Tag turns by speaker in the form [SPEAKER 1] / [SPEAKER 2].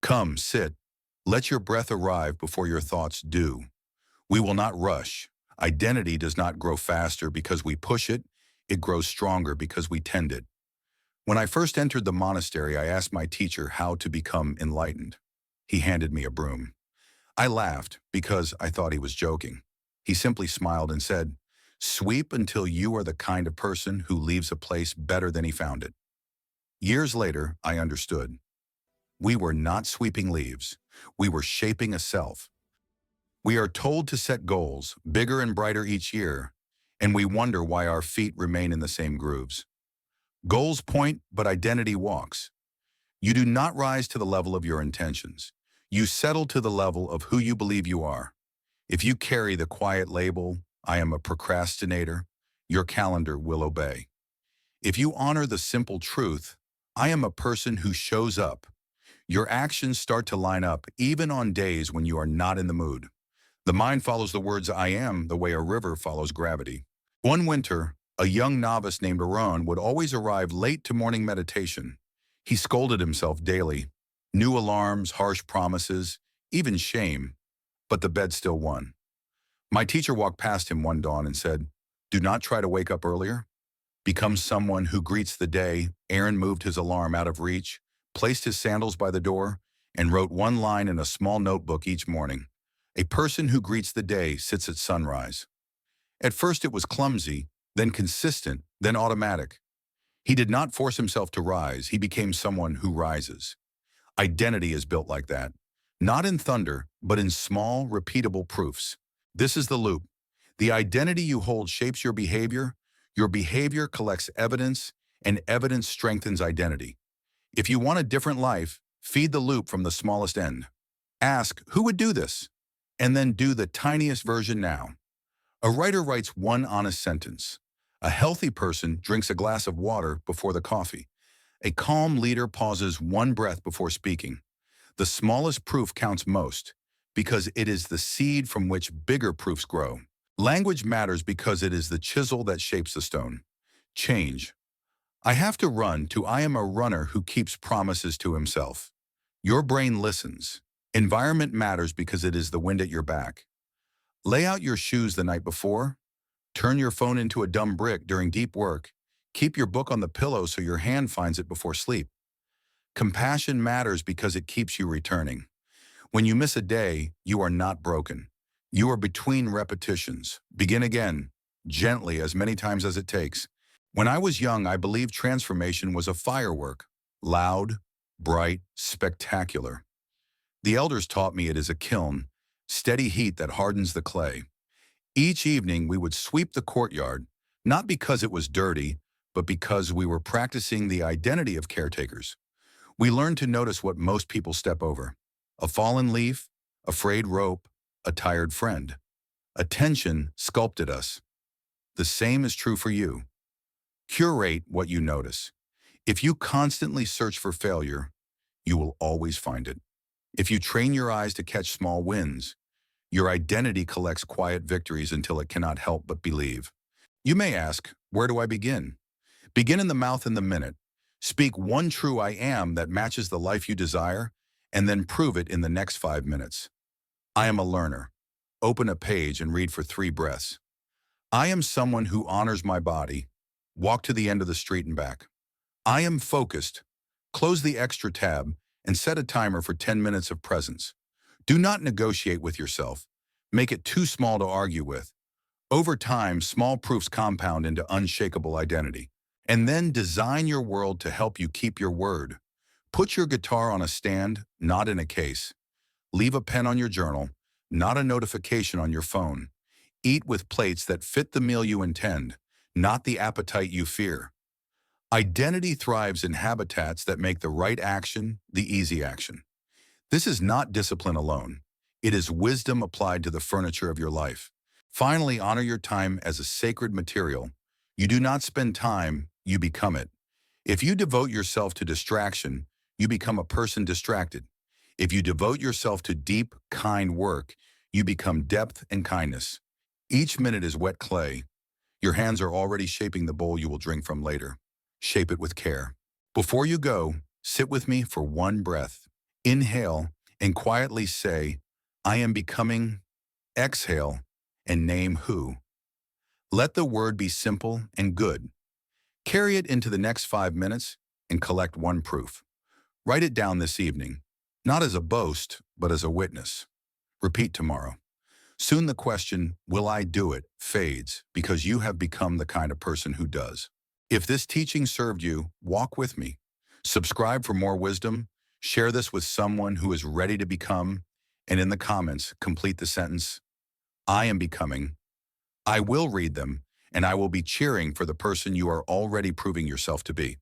[SPEAKER 1] Come, sit. Let your breath arrive before your thoughts do. We will not rush. Identity does not grow faster because we push it. It grows stronger because we tend it. When I first entered the monastery, I asked my teacher how to become enlightened. He handed me a broom. I laughed because I thought he was joking. He simply smiled and said, "Sweep until you are the kind of person who leaves a place better than he found it." Years later, I understood. We were not sweeping leaves. We were shaping a self. We are told to set goals, bigger and brighter each year, and we wonder why our feet remain in the same grooves. Goals point, but identity walks. You do not rise to the level of your intentions. You settle to the level of who you believe you are. If you carry the quiet label, "I am a procrastinator," your calendar will obey. If you honor the simple truth, "I am a person who shows up," your actions start to line up even on days when you are not in the mood. The mind follows the words "I am" the way a river follows gravity. One winter, a young novice named Arun would always arrive late to morning meditation. He scolded himself daily. New alarms, harsh promises, even shame. But the bed still won. My teacher walked past him one dawn and said, "Do not try to wake up earlier. Become someone who greets the day." Aaron moved his alarm out of reach, placed his sandals by the door, and wrote one line in a small notebook each morning. "A person who greets the day sits at sunrise." At first it was clumsy, then consistent, then automatic. He did not force himself to rise. He became someone who rises. Identity is built like that. Not in thunder, but in small, repeatable proofs. This is the loop. The identity you hold shapes your behavior collects evidence, and evidence strengthens identity. If you want a different life, feed the loop from the smallest end. Ask, "Who would do this?" And then do the tiniest version now. A writer writes one honest sentence. A healthy person drinks a glass of water before the coffee. A calm leader pauses one breath before speaking. The smallest proof counts most, because it is the seed from which bigger proofs grow. Language matters because it is the chisel that shapes the stone. Change. I have to run to "I am a runner who keeps promises to himself." Your brain listens. Environment matters because it is the wind at your back. Lay out your shoes the night before. Turn your phone into a dumb brick during deep work. Keep your book on the pillow so your hand finds it before sleep. Compassion matters because it keeps you returning. When you miss a day, you are not broken. You are between repetitions. Begin again, gently, as many times as it takes. When I was young, I believed transformation was a firework. Loud, bright, spectacular. The elders taught me it is a kiln, steady heat that hardens the clay. Each evening we would sweep the courtyard, not because it was dirty, but because we were practicing the identity of caretakers. We learned to notice what most people step over. A fallen leaf, a frayed rope, a tired friend. Attention sculpted us. The same is true for you. Curate what you notice. If you constantly search for failure, you will always find it. If you train your eyes to catch small wins, your identity collects quiet victories until it cannot help but believe. You may ask, where do I begin? Begin in the mouth in the minute. Speak one true "I am" that matches the life you desire, and then prove it in the next 5 minutes. I am a learner. Open a page and read for 3 breaths. I am someone who honors my body. Walk to the end of the street and back. I am focused. Close the extra tab and set a timer for 10 minutes of presence. Do not negotiate with yourself. Make it too small to argue with. Over time, small proofs compound into unshakable identity. And then design your world to help you keep your word. Put your guitar on a stand, not in a case. Leave a pen on your journal, not a notification on your phone. Eat with plates that fit the meal you intend, not the appetite you fear. Identity thrives in habitats that make the right action the easy action. This is not discipline alone. It is wisdom applied to the furniture of your life. Finally, honor your time as a sacred material. You do not spend time, you become it. If you devote yourself to distraction, you become a person distracted. If you devote yourself to deep, kind work, you become depth and kindness. Each minute is wet clay. Your hands are already shaping the bowl you will drink from later. Shape it with care. Before you go, sit with me for one breath. Inhale and quietly say, I am becoming. Exhale and name who. Let the word be simple and good. Carry it into the next 5 minutes and collect one proof. Write it down this evening, not as a boast, but as a witness. Repeat tomorrow. Soon the question, will I do it, fades because you have become the kind of person who does. If this teaching served you, walk with me. Subscribe for more wisdom. Share this with someone who is ready to become. And in the comments, complete the sentence, I am becoming. I will read them, and I will be cheering for the person you are already proving yourself to be.